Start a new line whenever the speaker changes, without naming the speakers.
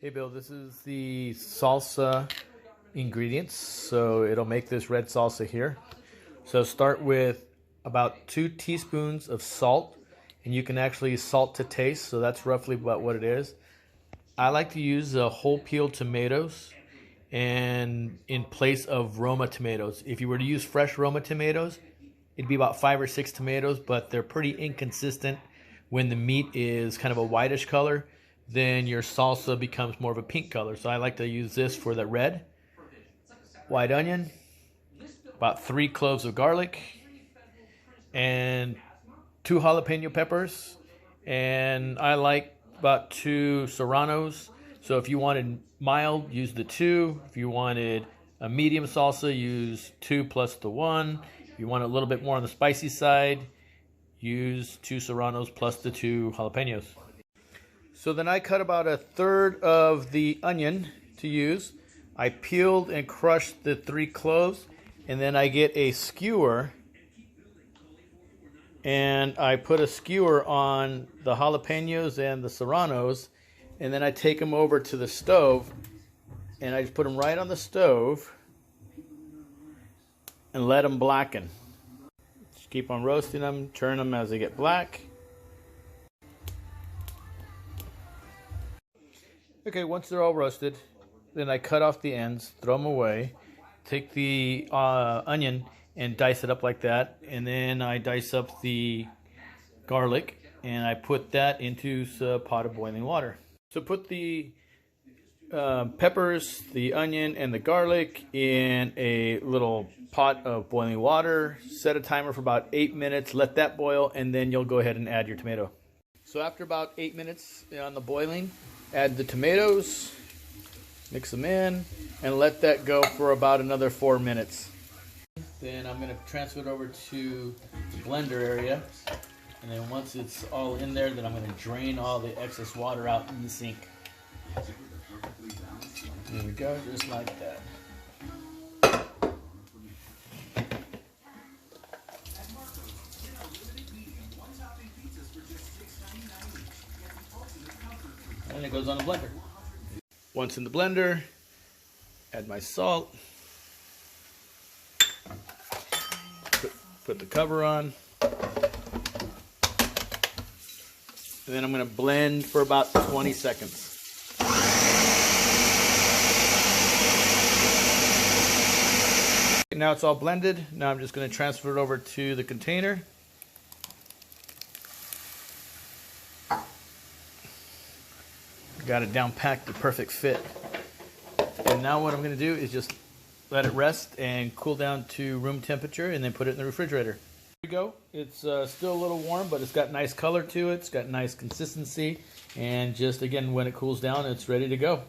Hey Bill, this is the salsa ingredients. So it'll make this red salsa here. So start with about 2 teaspoons of salt, and you can actually salt to taste. So that's roughly about what it is. I like to use whole peeled tomatoes and in place of Roma tomatoes. If you were to use fresh Roma tomatoes, it'd be about 5 or 6 tomatoes, but they're pretty inconsistent. When the meat is kind of a whitish color, then your salsa becomes more of a pink color. So I like to use this for the red. White onion, about 3 cloves of garlic, and 2 jalapeno peppers, and I like about 2 serranos. So if you wanted mild, use the 2. If you wanted a medium salsa, use 2 plus the 1. If you want a little bit more on the spicy side, use 2 serranos plus the 2 jalapenos. So then I cut about 1/3 of the onion to use. I peeled and crushed the 3 cloves, and then I get a skewer and I put a skewer on the jalapenos and the serranos, and then I take them over to the stove and I just put them right on the stove and let them blacken. Just keep on roasting them, turn them as they get black. Okay, once they're all roasted, then I cut off the ends, throw them away, take the onion and dice it up like that, and then I dice up the garlic and I put that into a pot of boiling water. So put the peppers, the onion, and the garlic in a little pot of boiling water, set a timer for about 8 minutes, let that boil, and then you'll go ahead and add your tomato. So after about 8 minutes on the boiling, add the tomatoes, mix them in, and let that go for about another 4 minutes. Then I'm going to transfer it over to the blender area, and then once it's all in there, then I'm going to drain all the excess water out in the sink. There we go, just like that. And it goes on the blender. Once in the blender, add my salt, put the cover on, and then I'm going to blend for about 20 seconds. Now it's all blended. Now I'm just going to transfer it over to the container. Got it down packed, the perfect fit. And now what I'm going to do is just let it rest and cool down to room temperature, and then put it in the refrigerator. Here we go. It's still a little warm, but it's got nice color to it. It's got nice consistency, and just again, when it cools down, it's ready to go.